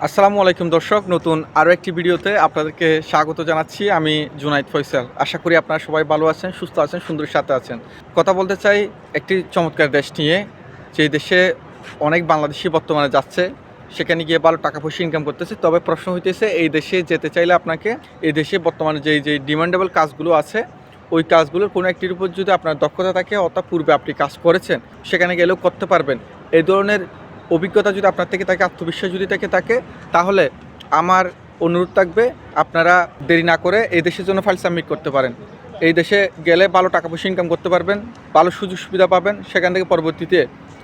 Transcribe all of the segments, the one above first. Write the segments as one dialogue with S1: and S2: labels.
S1: আসসালামু আলাইকুম দর্শক, নতুন আরও একটি ভিডিওতে আপনাদেরকে স্বাগত জানাচ্ছি। আমি জুনাইদ ফয়সাল। আশা করি আপনারা সবাই ভালো আছেন, সুস্থ আছেন, সুন্দরের সাথে আছেন। কথা বলতে চাই একটি চমৎকার দেশ নিয়ে, যে দেশে অনেক বাংলাদেশি বর্তমানে যাচ্ছে, সেখানে গিয়ে ভালো টাকা পয়সা ইনকাম করতেছে। তবে প্রশ্ন হইতেছে, এই দেশে যেতে চাইলে আপনাকে এই দেশে বর্তমানে যে ডিমান্ডেবল কাজগুলো আছে, ওই কাজগুলোর কোনো একটির উপর যদি আপনার দক্ষতা থাকে, অর্থাৎ পূর্বে আপনি কাজ করেছেন, সেখানে গেলেও করতে পারবেন। এই ধরনের অভিজ্ঞতা যদি আপনার থেকে থাকে, আত্মবিশ্বাস যদি থাকে, তাহলে আমার অনুরোধ থাকবে আপনারা দেরি না করে এই দেশের জন্য ফাইল সাবমিট করতে পারেন। এই দেশে গেলে ভালো টাকা পয়সা ইনকাম করতে পারবেন, ভালো সুযোগ সুবিধা পাবেন। সেখান থেকে পরবর্তীতে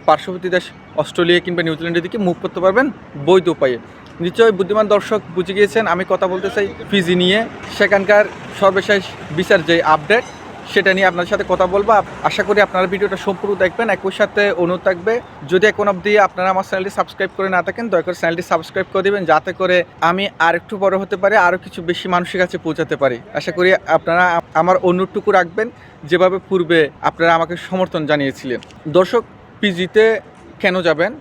S1: পার্শ্ববর্তী দেশ অস্ট্রেলিয়া কিংবা নিউজিল্যান্ডের দিকে মুভ করতে পারবেন বৈধ উপায়ে। নিশ্চয়ই বুদ্ধিমান দর্শক বুঝে গিয়েছেন আমি কথা বলতে চাই ফিজি নিয়ে। সেখানকার সর্বশেষ বিচার যে আপডেট, সেটা নিয়ে আপনার সাথে কথা বলবো। আশা করি আপনারা ভিডিওটা সম্পূর্ণ দেখবেন। একই সাথে অনুরোধ থাকবে, যদি এখন অবধি আপনারা আমার চ্যানেলটি সাবস্ক্রাইব করে না থাকেন, দয়া করে চ্যানেলটি সাবস্ক্রাইব করে দেবেন, যাতে করে আমি আর একটু বড় হতে পারি, আরও কিছু বেশি মানুষের কাছে পৌঁছাতে পারি। আশা করি আপনারা আমার অনুরোধটুকু রাখবেন, যেভাবে পূর্বে আপনারা আমাকে সমর্থন জানিয়েছিলেন। দর্শক, পিজিতে কেন যাবেন?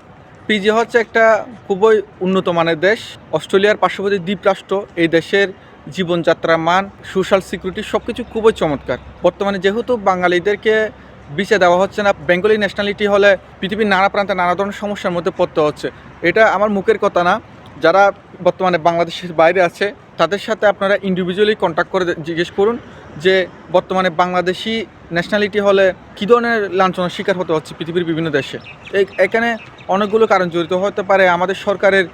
S1: পিজি হচ্ছে একটা খুবই উন্নত মানের দেশ, অস্ট্রেলিয়ার পার্শ্ববর্তী দ্বীপরাষ্ট্র। এই দেশের জীবনযাত্রার মান, সোশ্যাল সিকিউরিটি সব কিছু খুবই চমৎকার। বর্তমানে যেহেতু বাঙালিদেরকে ভিসা দেওয়া হচ্ছে না, বেঙ্গলি ন্যাশনালিটি হলে পৃথিবীর নানা প্রান্তে নানা ধরনের সমস্যার মধ্যে পড়তে হচ্ছে। এটা আমার মুখের কথা না, যারা বর্তমানে বাংলাদেশের বাইরে আছে তাদের সাথে আপনারা ইন্ডিভিজুয়ালি কন্ট্যাক্ট করে জিজ্ঞেস করুন যে বর্তমানে বাংলাদেশি ন্যাশনালিটি হলে কী ধরনের লাঞ্ছনার শিকার হতে হচ্ছে পৃথিবীর বিভিন্ন দেশে। এখানে অনেকগুলো কারণ জড়িত হতে পারে, আমাদের সরকারের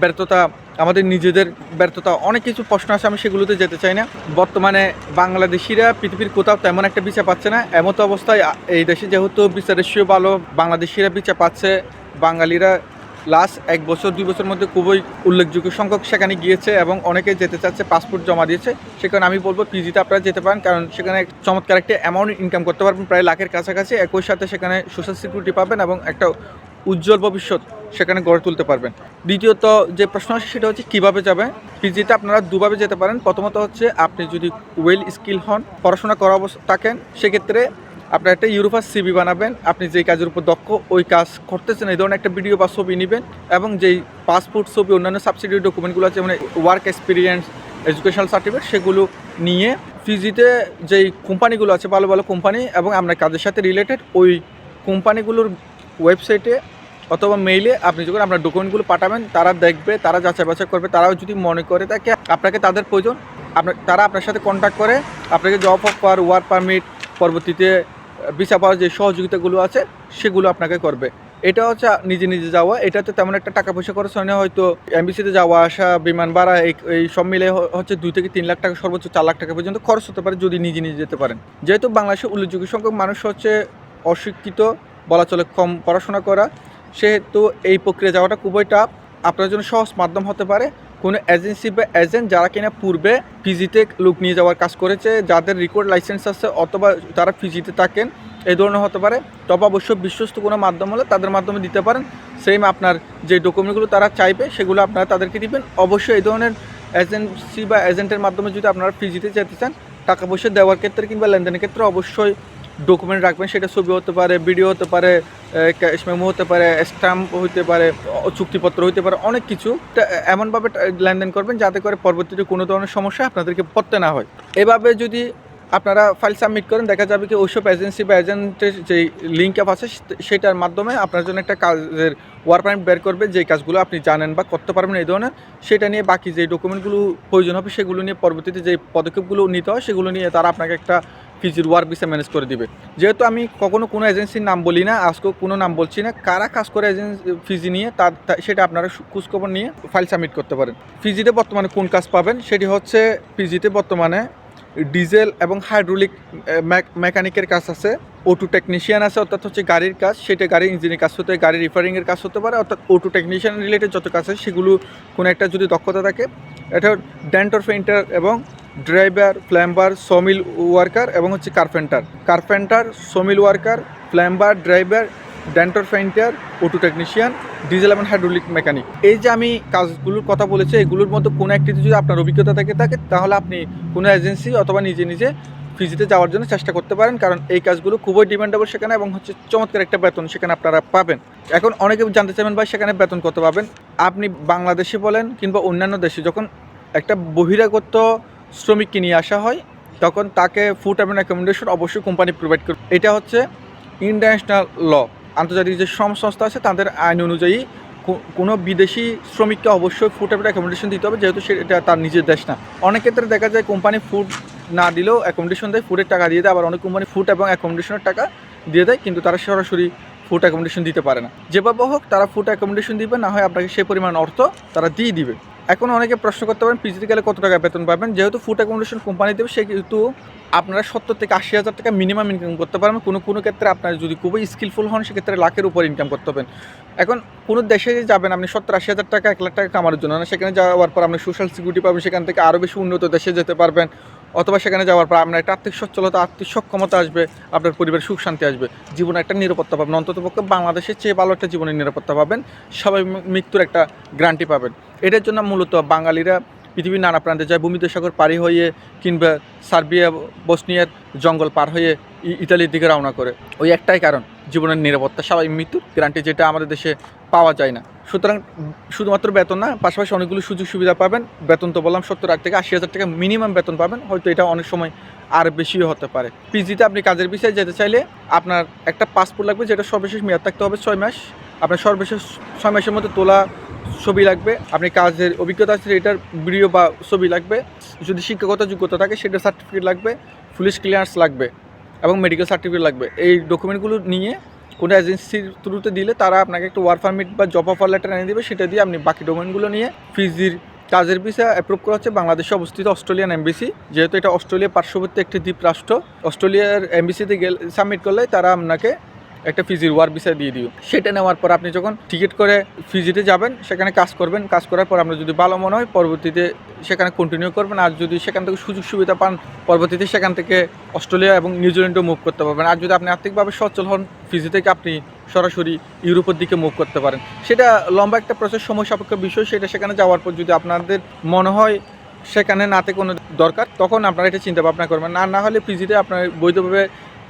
S1: ব্যর্থতা, আমাদের নিজেদের ব্যর্থতা, অনেক কিছু প্রশ্ন আছে, আমি সেগুলোতে যেতে চাই না। বর্তমানে বাংলাদেশিরা পৃথিবীর কোথাও তেমন একটা ভিসা পাচ্ছে না। এমতো অবস্থায় এই দেশে যেহেতু ভিসা রেশিও ভালো, বাংলাদেশিরা ভিসা পাচ্ছে। বাঙালিরা লাস্ট 1 বছর 2 বছরের মধ্যে খুবই উল্লেখযোগ্য সংখ্যক সেখানে গিয়েছে এবং অনেকে যেতে চাচ্ছে, পাসপোর্ট জমা দিয়েছে। সেখানে আমি বলবো পিজিতে আপনারা যেতে পারেন, কারণ সেখানে চমৎকার একটা অ্যামাউন্ট ইনকাম করতে পারবেন, প্রায় লাখের কাছাকাছি। একই সাথে সেখানে সোশ্যাল সিকিউরিটি পাবেন এবং একটা উজ্জ্বল ভবিষ্যৎ সেখানে গড়ে তুলতে পারবেন। দ্বিতীয়ত যে প্রশ্ন আসে সেটা হচ্ছে কীভাবে যাবে। পিজিতে আপনারা দুভাবে যেতে পারেন। প্রথমত হচ্ছে আপনি যদি ওয়েল স্কিল হন, পড়াশোনা করা অবস্থা থাকেন, সেক্ষেত্রে আপনার একটা ইউরোপাস সিভি বানাবেন। আপনি যেই কাজের উপর দক্ষ, ওই কাজ করতেছেন, এই ধরনের একটা ভিডিও বা ছবি নেবেন এবং যেই পাসপোর্ট ছবি, অন্যান্য সাবসিডি ডকুমেন্টগুলো আছে, মানে ওয়ার্ক এক্সপিরিয়েন্স, এডুকেশনাল সার্টিফিকেট, সেগুলো নিয়ে পিজিতে যেই কোম্পানিগুলো আছে, ভালো ভালো কোম্পানি এবং আপনার কাজের সাথে রিলেটেড, ওই কোম্পানিগুলোর ওয়েবসাইটে অথবা মেইলে আপনি যখন আপনার ডকুমেন্টগুলো পাঠাবেন, তারা দেখবে, তারা যাচাই বাছাই করবে। তারাও যদি মনে করে থাকে আপনাকে তাদের প্রয়োজন, তারা আপনার সাথে কন্ট্যাক্ট করে আপনাকে জব অফার, ওয়ার্ক পারমিট, পরবর্তীতে ভিসা পাওয়ার যে সহযোগিতাগুলো আছে সেগুলো আপনাকে করবে। এটা হচ্ছে নিজে নিজে যাওয়া। এটাতে তেমন একটা টাকা পয়সা খরচ হয় না। হয়তো এমবিসিতে যাওয়া আসা, বিমান ভাড়া, এই সব মিলে হচ্ছে 2 থেকে 3 লাখ টাকা, সর্বোচ্চ 4 লাখ টাকা পর্যন্ত খরচ হতে পারে যদি নিজে নিজে যেতে পারেন। যেহেতু বাংলাদেশের উল্লেখযোগ্য সংখ্যক মানুষ হচ্ছে অশিক্ষিত, বলা চলে কম পড়াশোনা করা, সেহেতু এই প্রক্রিয়া যাওয়াটা খুবই টাফ। আপনার জন্য সহজ মাধ্যম হতে পারে কোনো এজেন্সি বা এজেন্ট যারা কিনা পূর্বে পিজিতে লোক নিয়ে যাওয়ার কাজ করেছে, যাদের রেকর্ড লাইসেন্স আছে, অথবা তারা পিজিতে থাকেন, এই ধরনের হতে পারে। তবে অবশ্যই বিশ্বস্ত কোনো মাধ্যম হলে তাদের মাধ্যমে দিতে পারেন। সেম আপনার যে ডকুমেন্টগুলো তারা চাইবে সেগুলো আপনারা তাদেরকে দিবেন। অবশ্যই এই ধরনের এজেন্সি বা এজেন্টের মাধ্যমে যদি আপনারা পিজিতে যেতে চান, টাকা পয়সা দেওয়ার ক্ষেত্রে কিংবা লেনদেনের ক্ষেত্রে অবশ্যই ডকুমেন্ট রাখবেন। সেটা ছবি হতে পারে, ভিডিও হতে পারে, ক্যাশ মেমো হতে পারে, স্ট্যাম্প হতে পারে, চুক্তিপত্র হতে পারে, অনেক কিছু। এমনভাবে লেনদেন করবেন যাতে করে পরবর্তীতে কোনো ধরনের সমস্যা আপনাদেরকে পড়তে না হয়। এভাবে যদি আপনারা ফাইল সাবমিট করেন, দেখা যাবে কি ওইসব এজেন্সি বা এজেন্টের যেই লিঙ্ক আপ আছে সেটার মাধ্যমে আপনার জন্য একটা কাজের ওয়ার্ক পারমিট বের করবে, যেই কাজগুলো আপনি জানেন বা করতে পারবেন এই ধরনের। সেটা নিয়ে বাকি যেই ডকুমেন্টগুলো প্রয়োজন হবে সেগুলো নিয়ে পরবর্তীতে যে পদক্ষেপগুলো নিতে হয় সেগুলো নিয়ে তারা আপনাকে একটা পিজির ওয়ার্ক ভিসা ম্যানেজ করে দিবে। যেহেতু আমি কখনো কোনো এজেন্সির নাম বলি না, আজকেও কোনো নাম বলছি না, কারা কাজ করে ফিজি নিয়ে সেটা আপনারা খোঁজখবর নিয়ে ফাইল সাবমিট করতে পারেন। ফিজিতে বর্তমানে কোন কাজ পাবেন সেটি হচ্ছে, ফিজিতে বর্তমানে ডিজেল এবং হাইড্রোলিক মেকানিকের কাজ আছে, অটো টেকনিশিয়ান আছে, অর্থাৎ হচ্ছে গাড়ির কাজ, সেটা গাড়ির ইঞ্জিনের কাজ হতে, গাড়ির রিপেয়ারিংয়ের কাজ হতে পারে, অর্থাৎ অটো টেকনিশিয়ান রিলেটেড যত কাজ আছে সেগুলো কোনো একটা যদি দক্ষতা থাকে। এটা ডেন্টর পেইন্টার এবং ড্রাইভার, প্লাম্বার, সমিল ওয়ার্কার এবং হচ্ছে carpenter, sawmill worker, plumber, driver, denter painter, auto technician, diesel এবং হাইড্রোলিক মেকানিক। এই যে আমি কাজগুলোর কথা বলেছি, এগুলোর মধ্যে কোনো একটিতে যদি আপনার অভিজ্ঞতা থাকে তাহলে আপনি কোনো এজেন্সি অথবা নিজে নিজে ফিজিতে যাওয়ার জন্য চেষ্টা করতে পারেন, কারণ এই কাজগুলো খুবই ডিমান্ডেবল সেখানে এবং হচ্ছে চমৎকার একটা বেতন সেখানে আপনারা পাবেন। এখন অনেকে জানতে চাইবেন ভাই সেখানে বেতন কত পাবেন। আপনি বাংলাদেশে বলেন কিংবা অন্যান্য দেশে যখন একটা বহিরাগত শ্রমিককে নিয়ে আসা হয় তখন তাকে ফুড এবং অ্যাকোমোডেশন অবশ্যই কোম্পানি প্রোভাইড করবে। এটা হচ্ছে ইন্টারন্যাশনাল ল, আন্তর্জাতিক যে শ্রম সংস্থা আছে তাদের আইন অনুযায়ী কোনো বিদেশি শ্রমিককে অবশ্যই ফুড এবং অ্যাকোমোডেশন দিতে হবে, যেহেতু সেটা তার নিজের দেশ না। অনেক ক্ষেত্রে দেখা যায় কোম্পানি ফুড না দিলেও অ্যাকোমোডেশন দেয়, ফুডের টাকা দিয়ে দেয়, আবার অনেক কোম্পানি ফুড এবং অ্যাকোমোডেশনের টাকা দিয়ে দেয়, কিন্তু তারা সরাসরি ফুড অ্যাকোমোডেশন দিতে পারে না। যেভাবে হোক তারা ফুড অ্যাকোমোডেশন দিবে, না হয় আপনাকে সেই পরিমাণ অর্থ তারা দিয়ে দিবে। এখন অনেকে প্রশ্ন করতে পারেন পিজিতে গেলে কত টাকা বেতন পাবেন। যেহেতু ফুড অ্যাকোমোডেশন কোম্পানি দেবে সেহেতু আপনারা 70 থেকে 80,000 টাকা মিনিমাম ইনকাম করতে পারবেন। কোনো ক্ষেত্রে আপনার যদি খুবই স্কিলফুল হন সেক্ষেত্রে লাখের উপর ইনকাম করতে হবেন। এখন কোনো দেশে যাবেন আপনি 70-80,000 টাকা 1 লাখ টাকা কামানোর জন্য না, সেখানে যাওয়ার পর আপনি সোশ্যাল সিকিউরিটি পাবেন, সেখান থেকে আরও বেশি উন্নত দেশে যেতে পারবেন, অথবা সেখানে যাওয়ার পর আপনার একটা আর্থিক সচ্ছলতা, আর্থিক সক্ষমতা আসবে, আপনার পরিবারের সুখ শান্তি আসবে, জীবনে একটা নিরাপত্তা পাবেন। অন্ততপক্ষে বাংলাদেশের চেয়ে ভালো একটা জীবনের নিরাপত্তা পাবেন, সবাই মৃত্যুর একটা গ্যারান্টি পাবেন। এটার জন্য মূলত বাঙালিরা পৃথিবীর নানা প্রান্তে যায়, ভূমধ্যসাগর পাড়ি হয়ে কিংবা সার্বিয়া বসনিয়ার জঙ্গল পার হয়ে ইতালির দিকে রওনা করে। ওই একটাই কারণ, জীবনের নিরাপত্তা, স্বাভাবিক মৃত্যুর গ্যারান্টি, যেটা আমাদের দেশে পাওয়া যায় না। সুতরাং শুধুমাত্র বেতন না, পাশাপাশি অনেকগুলো সুযোগ সুবিধা পাবেন। বেতন তো বললাম 70 থেকে 80,000 টাকা মিনিমাম বেতন পাবেন, হয়তো এটা অনেক সময় আর বেশিও হতে পারে। পিজিতে আপনি কাজের বিষয়ে যেতে চাইলে আপনার একটা পাসপোর্ট লাগবে, যেটা সর্বশেষ মেয়াদ থাকতে হবে 6 মাস। আপনার সর্বশেষ 6 মাসের মধ্যে তোলা ছবি লাগবে, আপনি কাজের অভিজ্ঞতা আছে এটার ভিডিও বা ছবি লাগবে, যদি শিক্ষাগত যোগ্যতা থাকে সেটার সার্টিফিকেট লাগবে, পুলিশ ক্লিয়ারেন্স লাগবে এবং মেডিকেল সার্টিফিকেট লাগবে। এই ডকুমেন্টগুলো নিয়ে কোনো এজেন্সির থ্রুতে দিলে তারা আপনাকে একটা ওয়ার্ক পারমিট বা জব অফার লেটার এনে দেবে, সেটা দিয়ে আপনি বাকি ডকুমেন্টগুলো নিয়ে ফিজির কাজের ভিসা অ্যাপ্রুভ করা হচ্ছে বাংলাদেশে অবস্থিত অস্ট্রেলিয়ান এমবিসি। যেহেতু এটা অস্ট্রেলিয়া পার্শ্ববর্তী একটি দ্বীপ রাষ্ট্র, অস্ট্রেলিয়ার এমবিসিতে গেলে সাবমিট করলে তারা আপনাকে একটা ফিজির ওয়ার্ক ভিসা দিয়ে দিও। সেটা নেওয়ার পর আপনি যখন টিকিট করে ফিজিতে যাবেন, সেখানে কাজ করবেন, কাজ করার পর আপনার যদি ভালো মনে হয় পরবর্তীতে সেখানে কন্টিনিউ করবেন। আর যদি সেখান থেকে সুযোগ সুবিধা পান পরবর্তীতে সেখান থেকে অস্ট্রেলিয়া এবং নিউজিল্যান্ডও মুভ করতে পারবেন। আর যদি আপনি আর্থিকভাবে সচ্ছল হন, ফিজি থেকে আপনি সরাসরি ইউরোপের দিকে মুভ করতে পারেন। সেটা লম্বা একটা প্রসেস, সময় সাপেক্ষ বিষয়। সেটা সেখানে যাওয়ার পর যদি আপনাদের মনে হয় সেখানে নাতে কোনো দরকার, তখন আপনারা এটা চিন্তা ভাবনা করবেন। না হলে ফিজিতে আপনার বৈধভাবে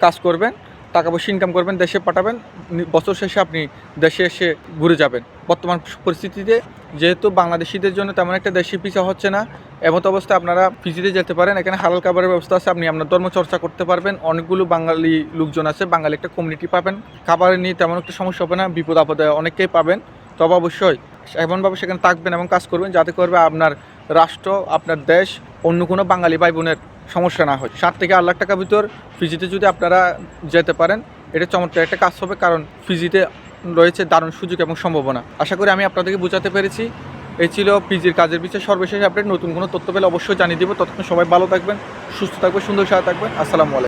S1: কাজ করবেন, টাকা পয়সা ইনকাম করবেন, দেশে পাঠাবেন, বছর শেষে আপনি দেশে এসে ঘুরে যাবেন। বর্তমান পরিস্থিতিতে যেহেতু বাংলাদেশিদের জন্য তেমন একটা দেশি ভিসা হচ্ছে না, এমত অবস্থায় আপনারা ফিজিতে যেতে পারেন। এখানে হালাল খাবারের ব্যবস্থা আছে, আপনি আপনার ধর্ম চর্চা করতে পারবেন। অনেকগুলো বাঙালি লোকজন আছে, বাঙালি একটা কমিউনিটি পাবেন, খাবারের নিয়ে তেমন একটা সমস্যা হবে না, বিপদ আপদে অনেককেই পাবেন। তবে অবশ্যই এমনভাবে সেখানে থাকবেন এবং কাজ করবেন যাতে করবে আপনার রাষ্ট্র, আপনার দেশ, অন্য কোনো বাঙালি ভাই বোনের সমস্যা না হয়। 7 থেকে 8 লাখ টাকার ভিতর ফিজিতে যদি আপনারা যেতে পারেন, এটা চমৎকার একটা কাজ হবে, কারণ ফিজিতে রয়েছে দারুণ সুযোগ এবং সম্ভাবনা। আশা করি আমি আপনাদেরকে বোঝাতে পেরেছি। এই ছিল পিজির কাজের বিষয়ে সর্বশেষ আপডেট। নতুন কোনো তথ্য পেলে অবশ্যই জানিয়ে দিব। ততক্ষণ সবাই ভালো থাকবেন, সুস্থ থাকবেন, সুন্দর সাথে থাকবেন। আসসালামু আলাইকুম।